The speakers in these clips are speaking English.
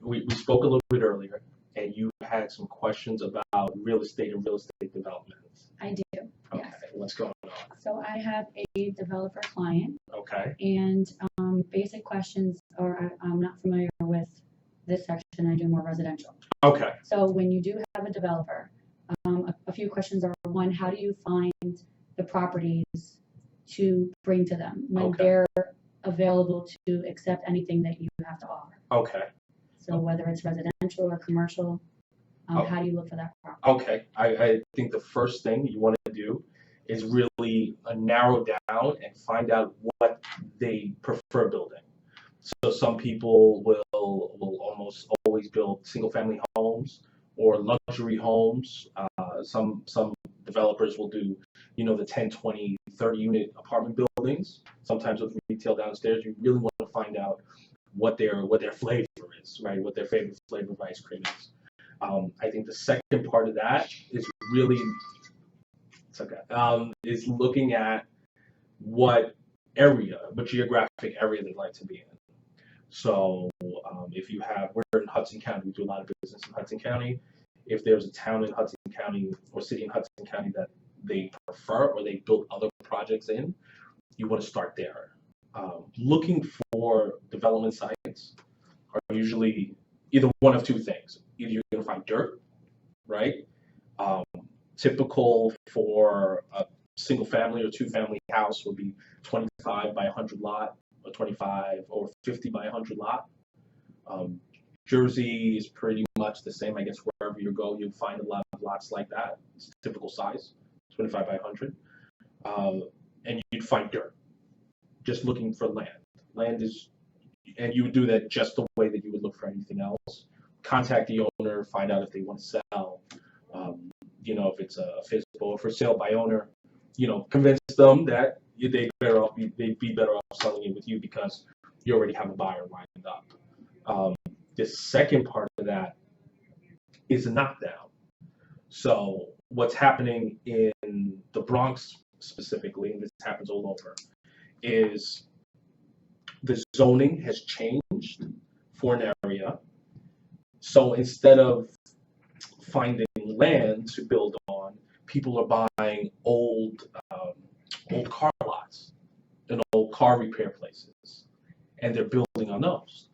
We spoke a little bit earlier, and you had some questions about real estate and real estate developments. I do. Okay, Yes. what's going on? So I have a developer client, Okay. and basic questions, or I'm not familiar with this section. I do more residential. Okay. So when you do have a developer, a few questions are: one, how do you find the properties to bring to them when they're available to accept anything that you have to offer? Okay. So whether it's residential or commercial, how do you look for that property? Okay. I think the first thing you want to do is really narrow down and find out what they prefer building. So some people will almost always build single family homes or luxury homes. Some developers will do, the 10, 20, 30 unit apartment buildings, sometimes with retail downstairs. You really want to find out what their flavor is, right? What their favorite flavor of ice cream is. I think the second part of that is really, is looking at what geographic area they'd like to be in. So we're in Hudson County, we do a lot of business in Hudson County. If there's a town in Hudson County or city in Hudson County that they prefer or they build other projects in, you want to start there. Looking for development sites are usually either one of two things. Either you're going to find dirt, right? Typical for a single family or two family house would be 25 by 100 lot, or 25 or 50 by 100 lot. Jersey is pretty much the same. I guess wherever you go, you'll find a lot of lots like that. It's typical size, 25 by 100. And you'd find dirt, just looking for land. And you would do that just the way that you would look for anything else. Contact the owner, find out if they want to sell. If it's a physical or for sale by owner, convince them that they'd be better off selling it with you because you already have a buyer lined up. The second part of that is a knockdown. So what's happening in the Bronx specifically, and this happens all over, is the zoning has changed for an area. So instead of finding land to build on, people are buying old car lots and old car repair places, and they're building on those.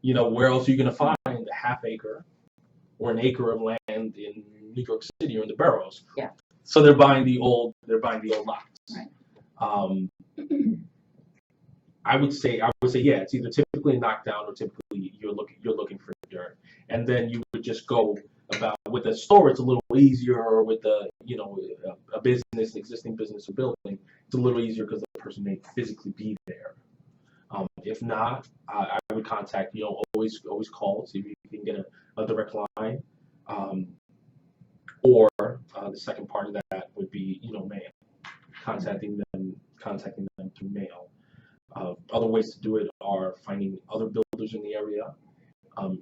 Where else are you going to find a half acre or an acre of land in New York City or in the boroughs? Yeah. So they're buying the old lots. Right. I would say yeah, it's either typically a knockdown or typically you're looking for dirt, and then you would just go about with a store. It's a little easier, or with a existing business or building, it's a little easier because the person may physically be there. If not, I would contact, always call, see if you can get a direct line. Or the second part of that would be, mail, contacting them through mail. Other ways to do it are finding other builders in the area.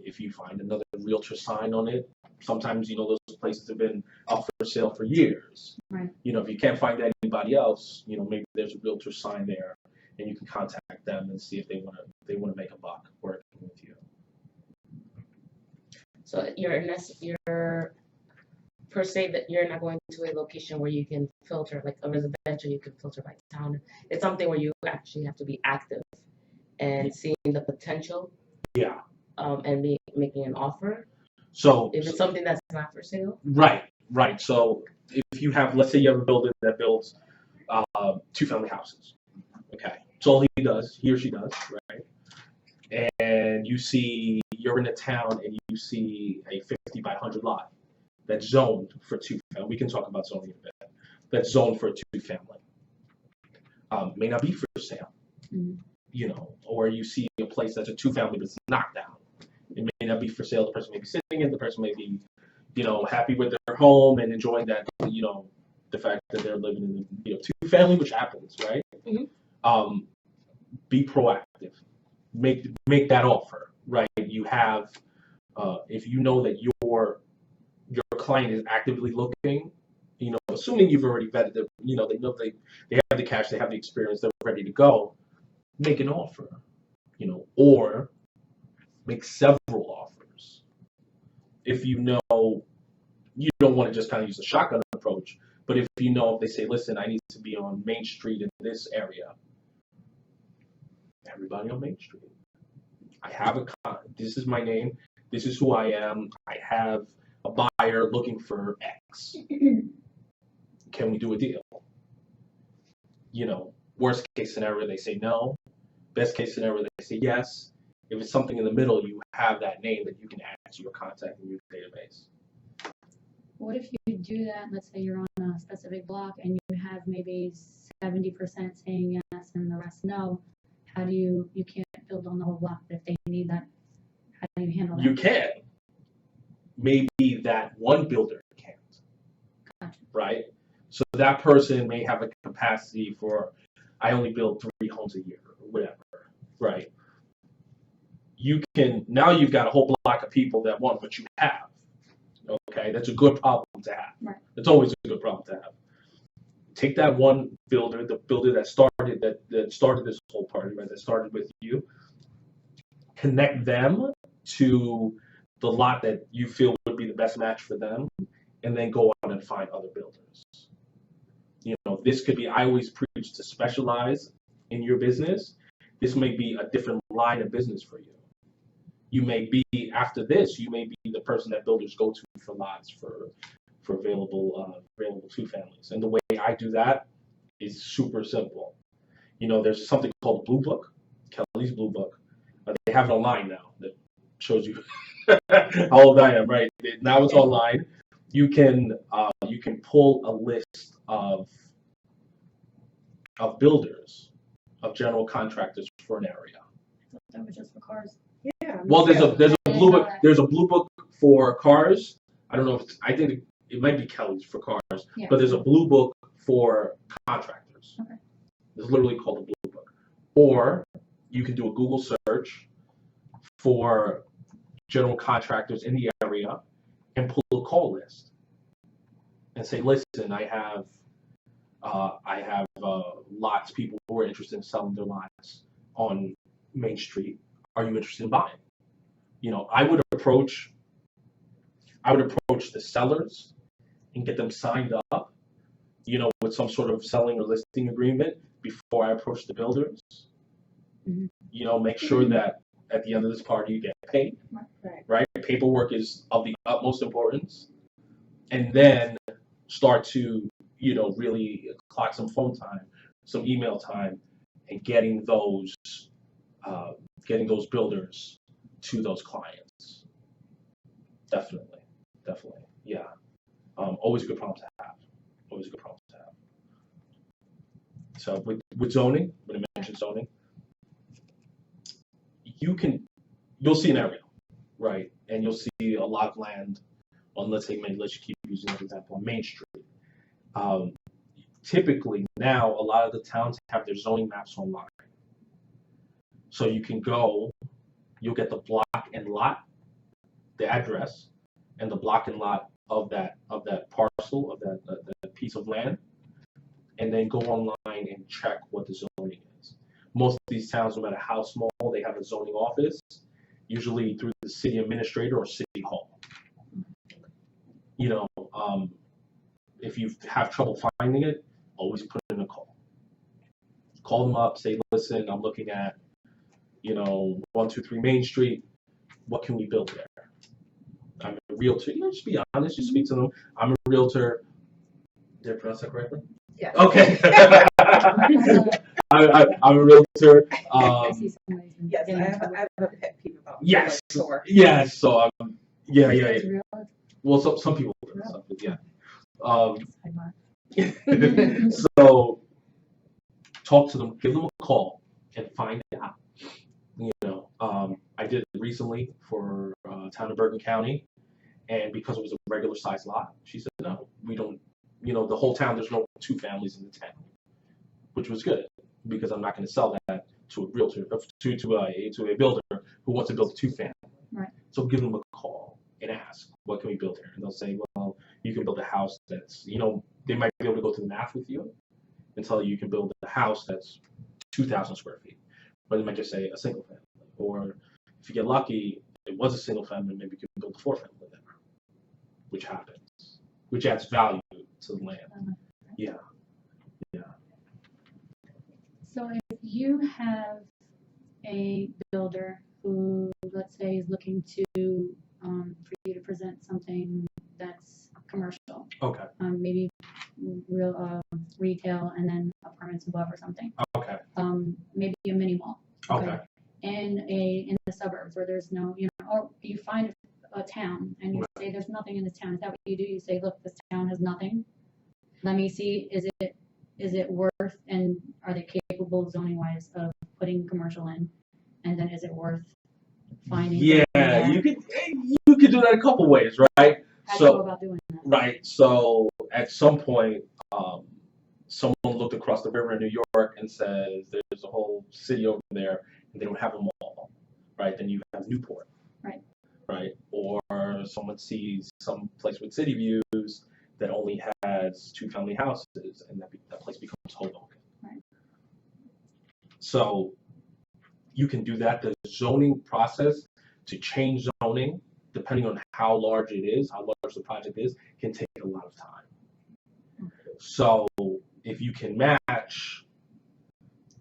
If you find another realtor sign on it, sometimes, those places have been up for sale for years. Right. If you can't find anybody else, maybe there's a realtor sign there, and you can contact them and see if they want to make a buck working with you. So you're per se that you're not going to a location where you can filter, like a residential, you can filter by town. It's something where you actually have to be active and seeing the potential. Yeah. And making an offer. So if it's something that's not for sale. Right. So if you have, let's say you have a builder that builds two family houses. Okay. That's all he or she does, right? And you're in a town and you see a 50 by 100 lot that's zoned for two family. We can talk about zoning in a bit. That's zoned for a two family. May not be for sale. Mm-hmm. Or you see a place that's a two family but it's knocked down. It may not be for sale. The person may be sitting in. The person may be, happy with their home and enjoying that, the fact that they're living in two family, which happens, right? Mm-hmm. Be proactive. Make that offer, right? You have, if you know that your client is actively looking, assuming you've already vetted them, they know they have the cash, they have the experience, they're ready to go. Make an offer, or make several offers. If you know you don't want to just kind of use a shotgun approach, but if you know, if they say, listen, I need to be on Main Street in this area, everybody on Main Street. I have this is my name, this is who I am, I have a buyer looking for X. Can we do a deal? You know, worst case scenario, they say no. Best case scenario, they say yes. If it's something in the middle, you have that name that you can add to your contact in your database. What if you do that, let's say you're on a specific block and you have maybe 70% saying yes and the rest no? How do you can't build on the whole block, but if they need that, how do you handle that? You can. Maybe that one builder can't. Gotcha. Right? So that person may have a capacity for, I only build 3 homes a year, or whatever, right? Now you've got a whole block of people that want what you have. Okay, that's a good problem to have. Right. It's always a good problem to have. Take that one builder, the builder that started this whole party, right? That started with you. Connect them to the lot that you feel would be the best match for them, and then go out and find other builders. You know, this could be. I always preach to specialize in your business. This may be a different line of business for you. You may be, after this, you may be the person that builders go to for lots for available 2 families. And the way I do that is super simple. You know, there's something called Blue Book, Kelly's Blue Book. They have it online now that shows you how old I am, right? Now it's online. You can pull a list of builders, of general contractors for an area. That was just for cars. Yeah. Well, there's a blue book. There's a blue book for cars. I don't know if I think it might be Kelly's for cars, Yeah. but there's a blue book for contractors. Okay. It's literally called a blue book. Or you can do a Google search for general contractors in the area and pull a call list and say, listen, I have lots of people who are interested in selling their lots on Main Street. Are you interested in buying? You know, I would approach the sellers and get them signed up, you know, with some sort of selling or listing agreement before I approach the builders. Mm-hmm. You know, make sure that at the end of this party you get paid. Right? Paperwork is of the utmost importance. And then start to, you know, really clock some phone time, some email time, and getting those builders to those clients. Definitely. Yeah. Always a good problem to have. So with zoning, when I mentioned zoning, you'll see an area, right? And you'll see a lot of land on, let's keep using that example, on Main Street. Typically now, a lot of the towns have their zoning maps online. So you can go, you'll get the block and lot, the address, and the block and lot of that parcel, of that piece of land, and then go online and check what the zoning is. Most of these towns, no matter how small, they have a zoning office, usually through the city administrator or city hall. You know, if you have trouble finding it, always put in a call. Call them up, say, listen, I'm looking at, you know, 123 Main Street. What can we build there? I'm a realtor. You know, just be honest. Just speak to them. I'm a realtor. Did I pronounce that correctly? Yeah. Okay. I'm a realtor. I see somebody's been Yes, getting I into have a pet peeve about Yes. tour. Yes. So yeah. It's real. Well, some people do. Yeah. Sidebar. So talk to them, give them a call, and find out. You know, I did it recently for town of Bergen County, and because it was a regular size lot, she said, no, we don't. You know, the whole town, there's no 2 families in the town, which was good because I'm not going to sell that to a realtor, to a builder who wants to build a 2-family. Right. So give them a call and ask, what can we build here? And they'll say, well, you can build a house that's, you know, they might be able to go through the math with you and tell you can build a house that's 2,000 square feet, but they might just say a single family, or If you get lucky, it was a single family, maybe you can build a 4-family there, which happens, which adds value to the land. Yeah. So if you have a builder who, let's say, is looking to, for you to present something that's commercial, Okay. maybe real retail and then apartments above or something, Okay. maybe a mini mall. Okay. In the suburbs where there's no, or you find a town and you say there's nothing in this town. Is that what you do? You say, look, this town has nothing. Let me see, is it worth, and are they capable zoning wise of putting commercial in? And then is it worth finding? Yeah, you could do that a couple ways, right? How do you go about doing that? Right. So at some point, someone looked across the river in New York and says there's a whole city over there and they don't have a mall, right? Then you have Newport. Right. Or someone sees some place with city views that only has 2-family houses, and that place becomes Hoboken. Right. So you can do that. The zoning process to change zoning, depending on how large it is, how large the project is, can take a lot of time. So if you can match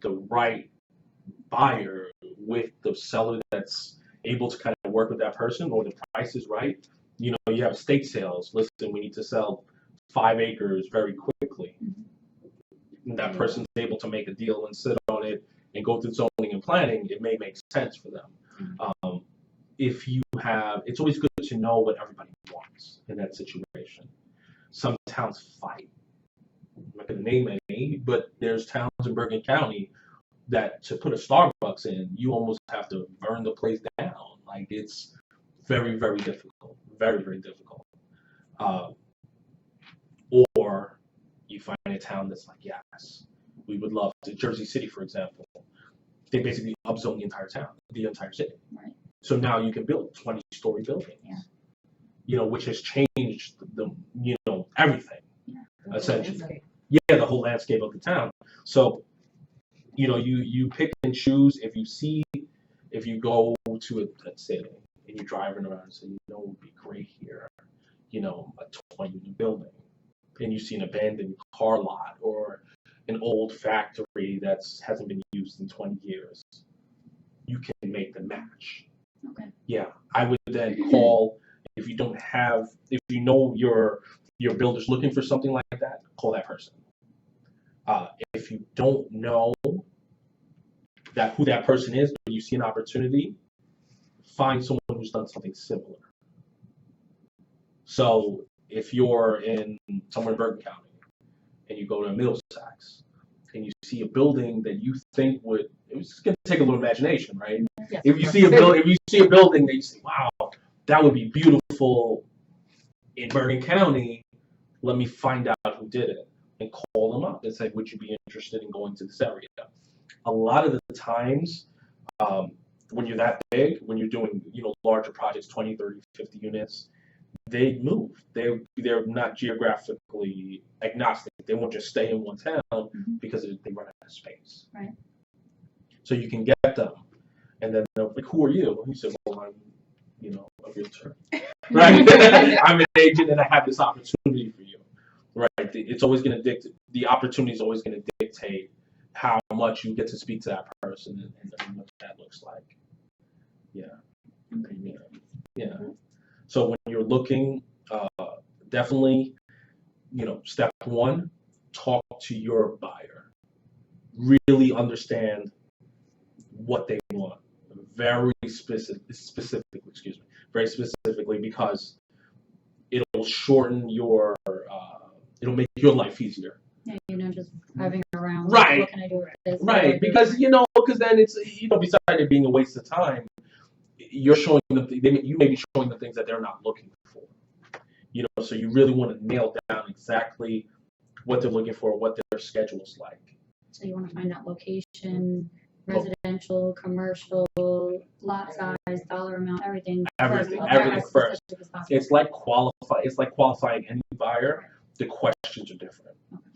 the right buyer with the seller that's able to kind of work with that person, or the price is right, you have estate sales. Listen, we need to sell 5 acres very quickly. And that person's able to make a deal and sit on it and go through zoning and planning. It may make sense for them. If you have, it's always good to know what everybody wants in that situation. Some towns fight. I'm not going to name any, but there's towns in Bergen County that to put a Starbucks in, you almost have to burn the place down. Like, it's very, very difficult. Very, very difficult. Or you find a town that's like, yes, we would love to. Jersey City, for example, they basically upzone the entire town, the entire city. Right. So now you can build 20-story buildings. Yeah. Which has changed everything. Yeah. Essentially. Yeah, the whole landscape of the town. So, you pick and choose. If you go to a city and you're driving around and say, it would be great here, a 20-unit building, and you see an abandoned car lot or an old factory that hasn't been used in 20 years, you can make the match. Okay. Yeah, I would then call, if you know your builder's looking for something like that, call that person. If you don't know who that person is, but you see an opportunity, find someone who's done something similar. So if you're somewhere in Bergen County and you go to Middlesex and you see a building that you think it's going to take a little imagination, right? Yes, If you see a building that you say, wow, that would be beautiful in Bergen County, let me find out who did it and call them up and say, would you be interested in going to this area? A lot of the times, when you're that big, when you're doing larger projects, 20, 30, 50 units, they move. They're not geographically agnostic. They won't just stay in one town because they run out of space. Right. So you can get them, and then they're like, "Who are you?" And you say, "Well, I'm, a realtor, right? I'm an agent, and I have this opportunity for you, right? It's always going to dictate. The opportunity is always going to dictate how much you get to speak to that person and what that looks like." Yeah. Okay. Yeah. So when you're looking, definitely, step one, talk to your buyer. Really understand what they want. Very specifically, because it'll shorten it'll make your life easier. Yeah, just driving around. Right. What can I do with this? Right, because then it's besides it being a waste of time, you're showing them. You may be showing them things that they're not looking for. So you really want to nail down exactly what they're looking for, what their schedule's like. So you want to find out location, residential, commercial, lot size, dollar amount, everything. Everything As first. specific as possible. It's like qualifying any buyer. The questions are different. Okay.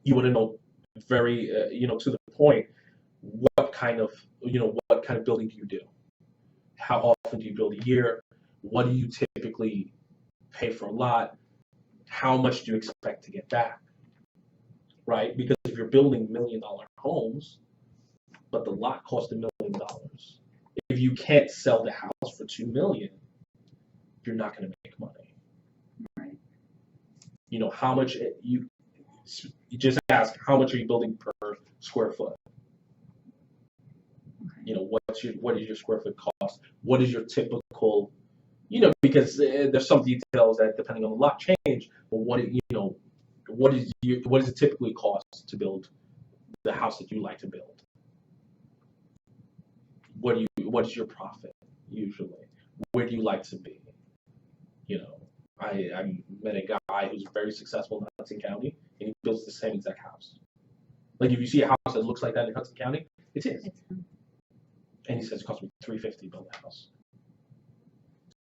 You want to know very, to the point, what kind of building do you do? How often do you build a year? What do you typically pay for a lot? How much do you expect to get back? Right? Because if you're building $1 million homes, but the lot cost $1 million, if you can't sell the house for $2 million, you're not going to make money. Right. You know, how much you just ask, how much are you building per square foot? Okay. You know, what is your square foot cost? What is your typical, you know, because there's some details that depending on the lot change, but what does it typically cost to build the house that you like to build? What is your profit usually? Where do you like to be? You know, I met a guy who's very successful in Hudson County, and he builds the same exact house. Like if you see a house that looks like that in Hudson County, it's his. And he says it cost me $350 to build the house.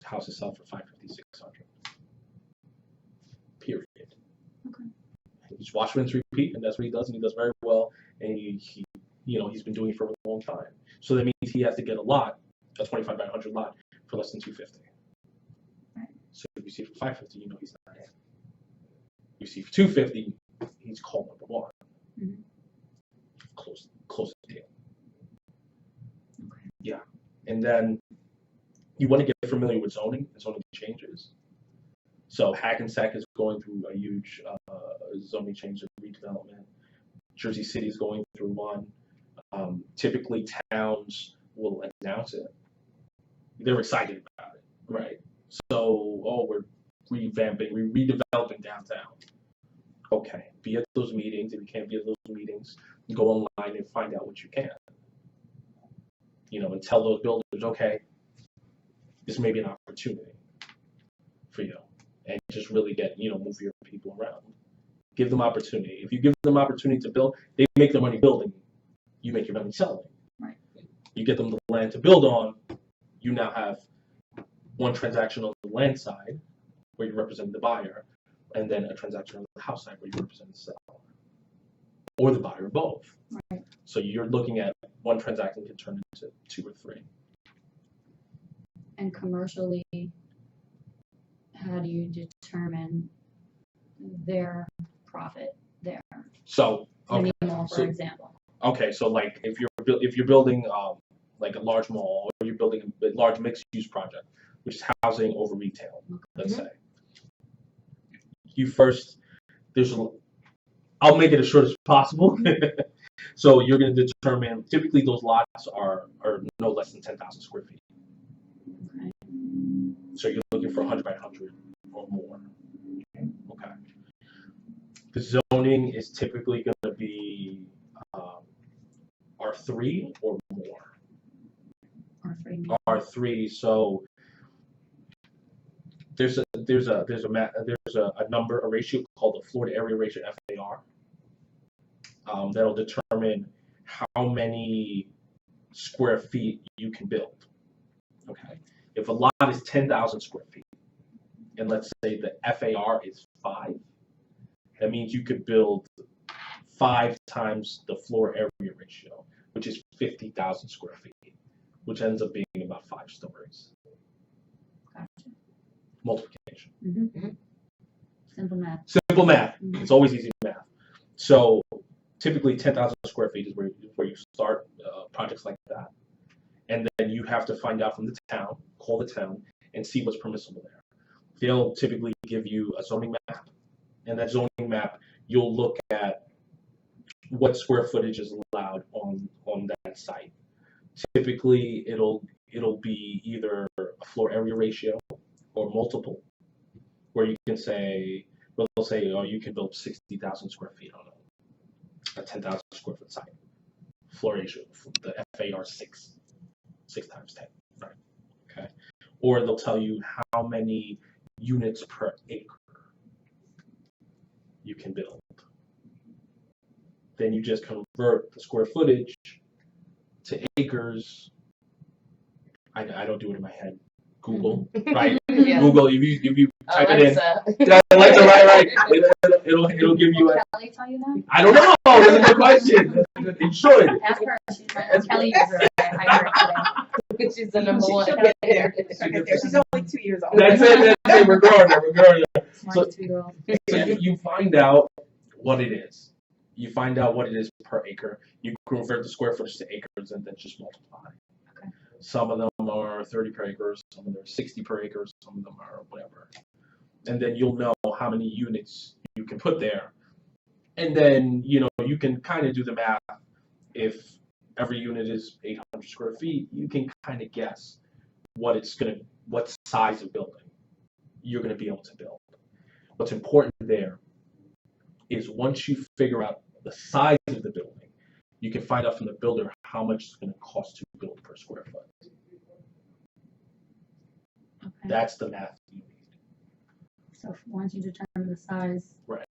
The house is selling for $550, $600. Period. Okay. He's watch, rinse, repeat, and that's what he does, and he does very well. And he you know, he's been doing it for a long time. So that means he has to get a lot, a 25 by 100 lot, for less than $250. Right. So if you see for $550, you know he's not in. You see for $250, he's call number one. Mm-hmm. Close the deal. Okay. Yeah, and then you want to get familiar with zoning and zoning changes. So Hackensack is going through a huge zoning change and redevelopment. Jersey City is going through one. Typically, towns will announce it. They're excited about it, right? So, we're revamping, we're redeveloping downtown. Okay, be at those meetings. If you can't be at those meetings, go online and find out what you can. You know, and tell those builders, okay, this may be an opportunity for you, and just really move your people around. Give them opportunity. If you give them opportunity to build, they make their money building. You make your money selling. Right. You get them the land to build on. You now have one transaction on the land side where you represent the buyer, and then a transaction on the house side where you represent the seller, or the buyer, or both. Right. So you're looking at one transaction can turn into 2 or 3. And commercially, how do you determine their profit there? So okay, Minimal, for example. Okay, so like if you're building like a large mall, or you're building a large mixed-use project, which is housing over retail, let's say. I'll make it as short as possible. So you're going to determine, typically those lots are no less than 10,000 square feet. Okay. So you're looking for 100 by 100 or more. Okay. The zoning is typically going to be R3 or more. R3. So there's a number, a ratio called the Florida Area Ratio, FAR. That'll determine how many square feet you can build. Okay. If a lot is 10,000 square feet, and let's say the FAR is 5, that means you could build 5 times the floor area ratio, which is 50,000 square feet, which ends up being about 5 stories. Gotcha. Multiplication. Mm-hmm. Simple math. Simple math. Mm-hmm. It's always easy math. So typically 10,000 square feet is where you start projects like that. And then you have to find out from the town, call the town, and see what's permissible there. They'll typically give you a zoning map. And that zoning map, you'll look at what square footage is allowed on that site. Typically, it'll be either a floor area ratio or multiple, where you can say, well, they'll say, oh, you can build 60,000 square feet on a 10,000 square foot site. Floor ratio, the FAR 6 times 10, right? Okay. Or they'll tell you how many units per acre you can build. Then you just convert the square footage to acres. I don't do it in my head. Google, right? Yeah. Google. If you type Alexa. it in, Alexa, right. It'll give you. Will Kelly tell you that? I don't know. That's a good question. It should. Ask her. She's my Kelly user. I heard today. She's the number one. She'll get there. She'll get there. She's only 2 years old. That's it. We're growing there. We're growing there. Smart 2-year-old. So you find out what it is. You find out what it is per acre. You convert the square footage to acres and then just multiply. Okay. Some of them are 30 per acre, some of them are 60 per acre, some of them are whatever. And then you'll know how many units you can put there. And then, you can kind of do the math. If every unit is 800 square feet, you can kind of guess what size of building you're going to be able to build. What's important there is once you figure out the size of the building, you can find out from the builder how much it's going to cost to build per square foot. Okay. That's the math you need. So once you determine the size. Right.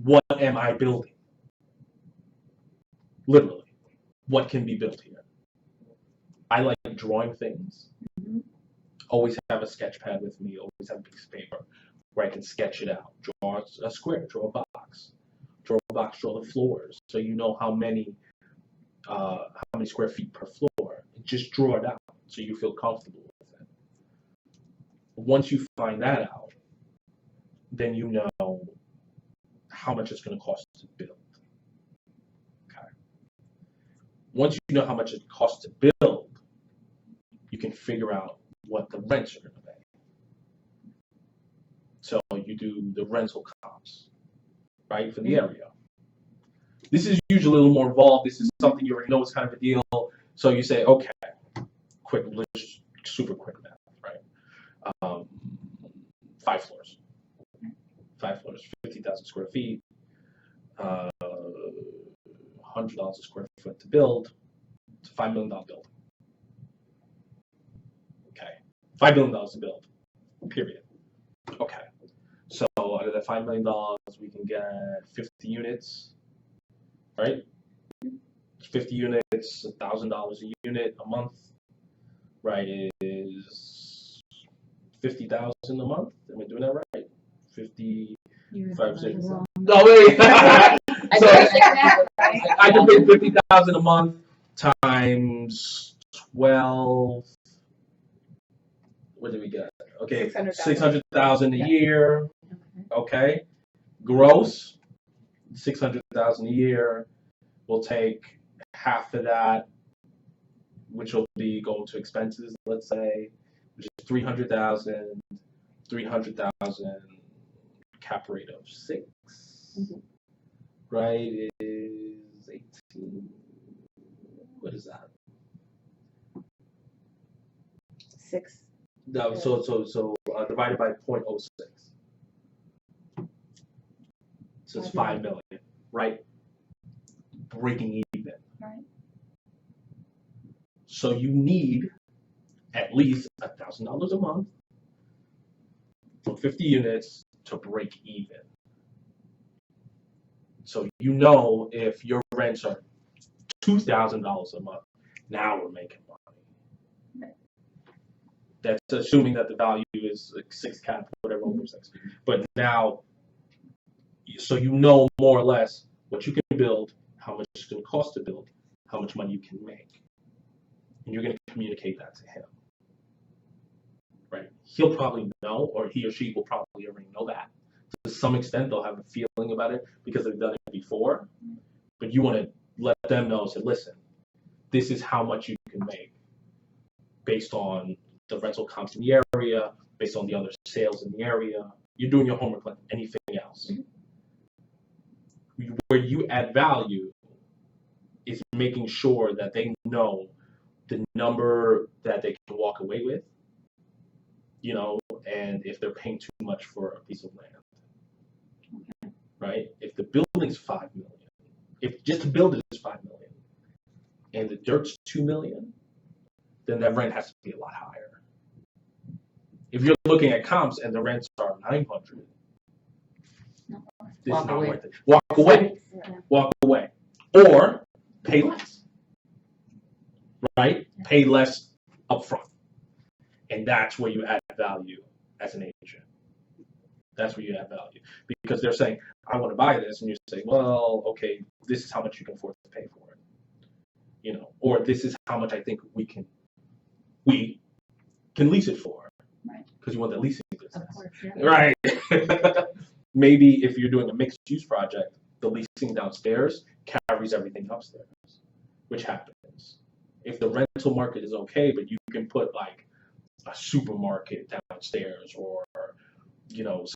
What am I building? Literally. What can be built here? I like drawing things. Mm-hmm. Always have a sketch pad with me. Always have a piece of paper where I can sketch it out. Draw a square. Draw a box. Draw a box. Draw the floors, so you know how many square feet per floor. And just draw it out so you feel comfortable with it. Once you find that out, then you know how much it's going to cost to build. Okay. Once you know how much it costs to build, you can figure out what the rents are going to be. So you do the rental comps, right, for the area. This is usually a little more involved. This is something you already know is kind of a deal. So you say, okay, super quick math, right? 5 floors. 5 floors, 50,000 square feet, $100 a square foot to build. It's a $5 million building. Okay, $5 million to build, period. Okay, so out of that $5 million, we can get 50 units, right? 50 units, $1,000 a unit a month, right, is 50,000 a month. Am I doing that right? 50, 5, 6. No, wait. So I can pay 50,000 a month times 12. What did we get? Okay, 600,000 a year. Okay, gross 600,000 a year. We'll take half of that, which will be going to expenses. Let's say, which is 300,000. 300,000. Cap rate of 6, right, is 18. What is that? 6. No, so divided by 0.06. So it's 5 million, right? Breaking even. Right. So you need at least $1,000 a month for 50 units to break even. So you know if your rents are $2,000 a month, now we're making money. That's assuming that the value is like 6 cap, whatever over 6. But now, so you know more or less what you can build, how much it's going to cost to build, how much money you can make. And you're going to communicate that to him. Right? He'll probably know, or he or she will probably already know that. To some extent, they'll have a feeling about it because they've done it before. But you want to let them know, say, listen, this is how much you can make based on the rental comps in the area, based on the other sales in the area. You're doing your homework like anything else. Where you add value is making sure that they know the number that they can walk away with, and if they're paying too much for a piece of land, right? If the building's $5 million, if just to build it is $5 million, and the dirt's $2 million, then that rent has to be a lot higher. If you're looking at comps and the rents are $900, this is not worth it. Walk away. Walk away, or pay less. Right? Pay less upfront. And that's where you add value as an agent. That's where you add value. Because they're saying, I want to buy this. And you say, well, okay, this is how much you can afford to pay for it. Or this is how much I think we can we can lease it for. Right. Because you want that leasing Of business. course, yeah. Right. Maybe if you're doing a mixed-use project, the leasing downstairs carries everything upstairs, which happens. If the rental market is okay, but you can put like a supermarket downstairs or,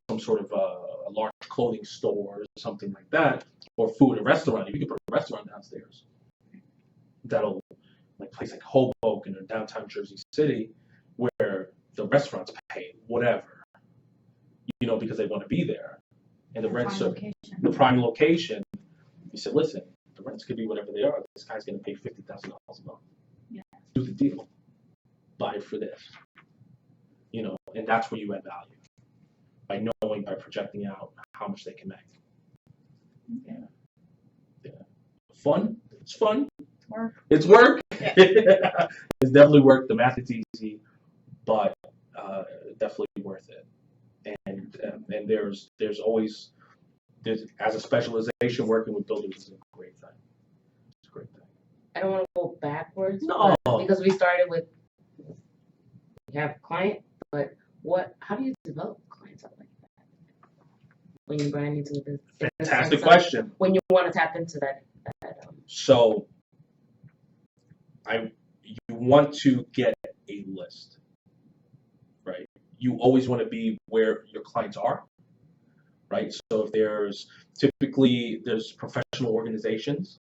some sort of a large clothing store or something like that, or food, a restaurant. If you can put a restaurant downstairs, that'll, like place like Hoboken or downtown Jersey City, where the restaurants pay whatever, because they want to be there. And the rents are the prime location. You said, listen, the rents could be whatever they are. This guy's going to pay $50,000 a month. Yeah. Do the deal. Buy it for this. And that's where you add value. By projecting out how much they can make. Okay. Yeah. Fun? It's fun. Work. It's work. It's definitely work. The math is easy, but definitely worth it. And there's always as a specialization, working with builders is a great thing. It's a great thing. I don't want to go backwards. No. Because we started with, you have a client, but how do you develop clients out like that? When you brand into the business? Fantastic question. When you want to tap into that. So, you want to get a list, right? You always want to be where your clients are, right? So if there's professional organizations,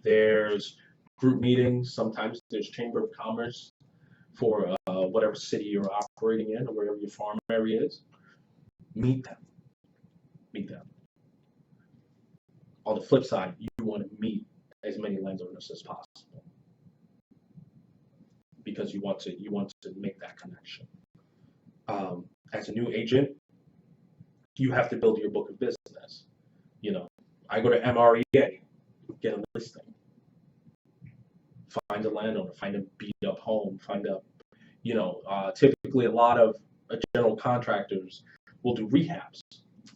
there's group meetings, sometimes there's Chamber of Commerce for whatever city you're operating in or wherever your farm area is. Meet them. On the flip side, you want to meet as many landowners as possible because you want to make that connection. As a new agent, you have to build your book of business. I go to MREA, get a listing, find a landowner, find a beat up home, typically a lot of general contractors will do rehabs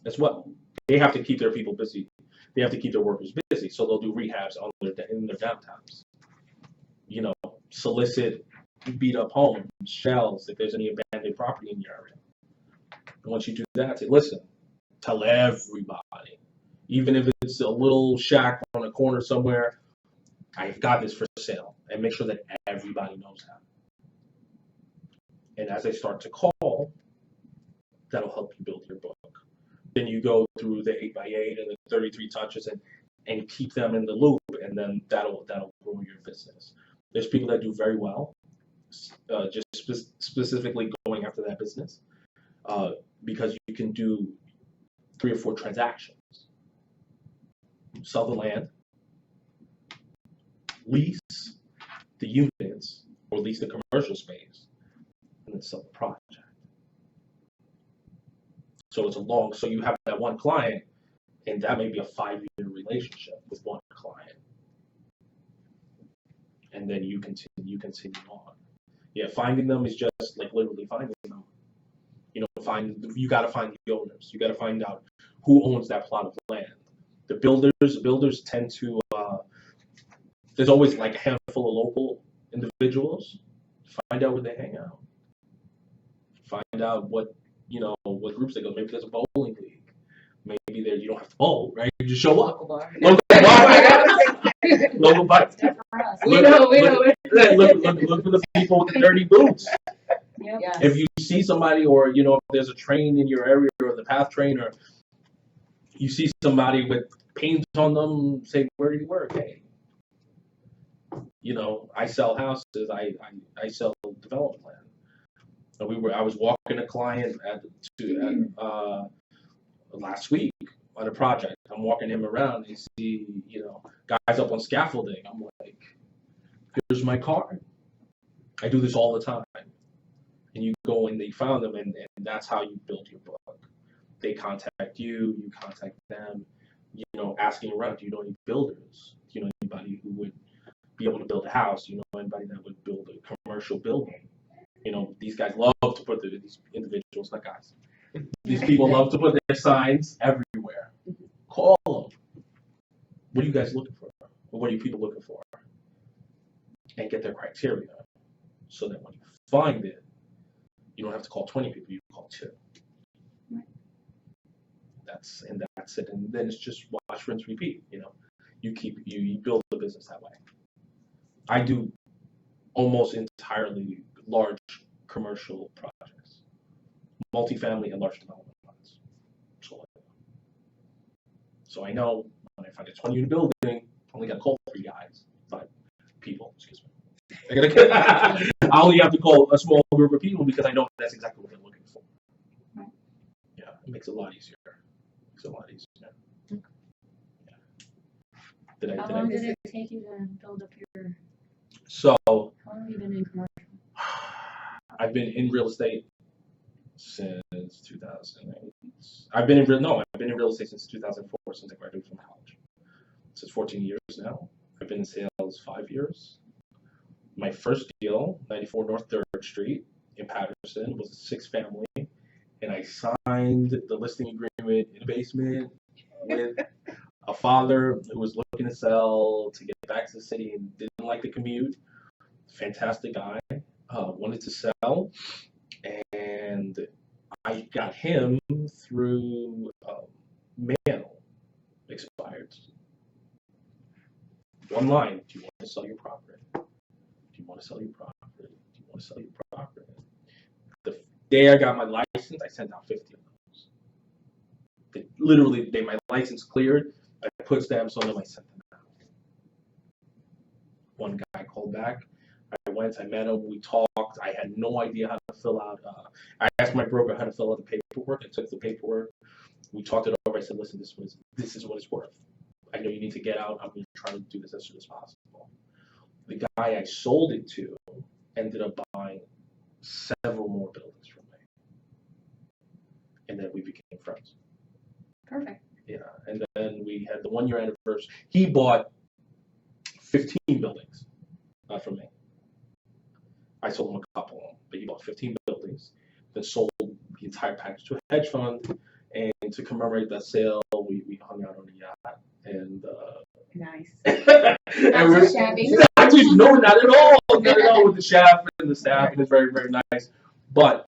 as well. They have to keep their people busy. They have to keep their workers busy, so they'll do rehabs in their downtimes. Solicit beat up homes, shells, if there's any abandoned property in your area. And once you do that, say, listen, tell everybody, even if it's a little shack on a corner somewhere, I've got this for sale, and make sure that everybody knows that. And as they start to call, that'll help you build your book. Then you go through the 8x8 and the 33 touches and keep them in the loop, and then that'll grow your business. There's people that do very well, just specifically going after that business, because you can do 3 or 4 transactions. Sell the land, lease the units, or lease the commercial space, and then sell the project. So so you have that one client, and that may be a 5-year relationship with one client. And then you continue on. Yeah, finding them is just like literally finding them. You got to find the owners. You got to find out who owns that plot of land. The builders tend to, there's always like a handful of local individuals. Find out where they hang out. Find out what groups they go. Maybe there's a bowling league. Maybe you don't have to bowl, right? You just show up. Local bar. Local bar. Local bar. We know. Look for the people with the dirty boots. Yep. Yes. If you see somebody, or if there's a train in your area, or the PATH train, or you see somebody with paint on them, say, where do you work? Hey, I sell houses. I sell development land. I was walking a client last week on a project. I'm walking him around, and you see, guys up on scaffolding. I'm like, here's my card. I do this all the time. And you go and they found them, and that's how you build your book. They contact you, you contact them, asking around, do you know any builders? Do you know anybody who would be able to build a house? Do you know anybody that would build a commercial building? These guys love to put these individuals, not guys. These people love to put their signs everywhere. Call them. What are you guys looking for? Or what are you people looking for? And get their criteria. so that when you find it, you don't have to call 20 people, you call 2. Right. That's it. And then it's just wash, rinse, repeat. You build the business that way. I do almost entirely large commercial projects, multifamily and large development plans. So I know when I find a 20-unit building, I only got to call 5 people, excuse me. I only have to call a small group of people because I know that's exactly what they're looking for. Right. Yeah, it makes it a lot easier. Yeah. How long did it take you to build up your? So How long have you been in commercial? I've been in real estate since 2008. I've been in real estate since 2004, since I graduated from college. So it's 14 years now. I've been in sales 5 years. My first deal, 94 North 3rd Street in Patterson, was a 6-family, and I signed the listing agreement in the basement with a father who was looking to sell to get back to the city and didn't like the commute. Fantastic guy, wanted to sell, and I got him through mail, expired. One line: do you want to sell your property? Do you want to sell your property? Do you want to sell your property? The day I got my license, I sent out 50 of those. Literally, the day my license cleared, I put stamps on them, I sent them out. One guy called back. I went, I met him, we talked. I had no idea how to fill out. I asked my broker how to fill out the paperwork. I took the paperwork. We talked it over. I said, listen, this is what it's worth. I know you need to get out. I'm going to try to do this as soon as possible. The guy I sold it to ended up buying several more buildings from me. And then we became friends. Perfect. Yeah, and then we had the 1-year anniversary. He bought 15 buildings from me. I sold him a couple of them, but he bought 15 buildings, then sold the entire package to a hedge fund. And to commemorate that sale, we hung out on a yacht. And Nice. Not too shabby. No, not at all. Not at all with the chef and the staff. It was very, very nice. But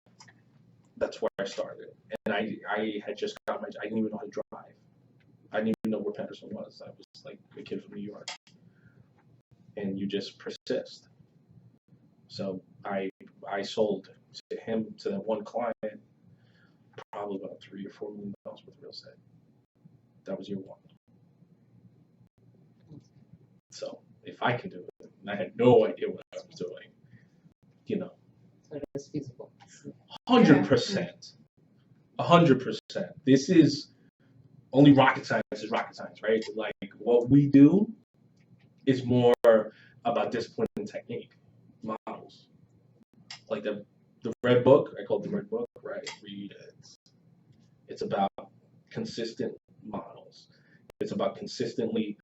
that's where I started. And I had just got I didn't even know how to drive. I didn't even know where Patterson was. I was like a kid from New York. And you just persist. So I sold to him, to that one client, probably about $3 or $4 million worth of real estate. That was year 1. So if I can do it, and I had no idea what I was doing, So it's feasible. 100%. 100%. This is only rocket science is rocket science, right? Like what we do is more about discipline and technique, models. Like the red book, I call it the red book, right? Read it. It's about consistent models. It's about consistently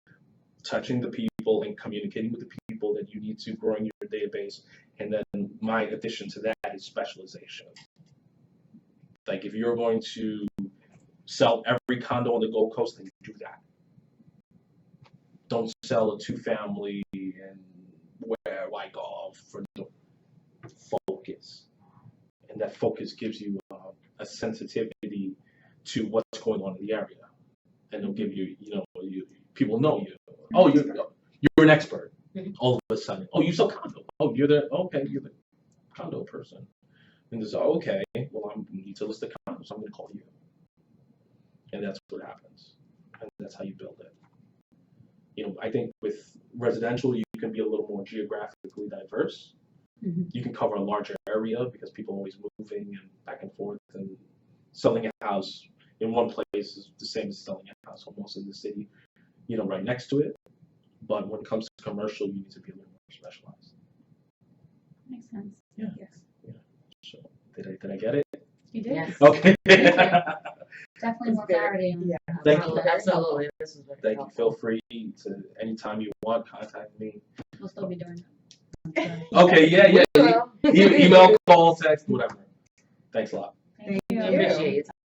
touching the people and communicating with the people that you need to, growing your database. And then my addition to that is specialization. Like if you're going to sell every condo on the Gold Coast, then you do that. Don't sell a 2-family and why golf for the focus. And that focus gives you a sensitivity to what's going on in the area. And it'll give you, people know you. Oh, you're an expert. Mm-hmm. All of a sudden, oh, you sell condo. Oh, you're the condo person. And it's okay. Well, I need to list the condo, so I'm going to call you. And that's what happens. And that's how you build it. I think with residential, you can be a little more geographically diverse. Mm-hmm. You can cover a larger area because people are always moving and back and forth, and selling a house in one place is the same as selling a house almost in the city, right next to it. But when it comes to commercial, you need to be a little more specialized. Makes sense. Yeah. Yes. Yeah. So did I get it? You did. Yes. Okay. Definitely more clarity on. Yeah. Thank you. Absolutely. This is very Thank you. helpful. Feel free to anytime you want, contact me. We'll still be doing that. Okay. Yeah. We will. Email, call, text, whatever. Thanks a lot. Thank Thank you. you. Appreciate it.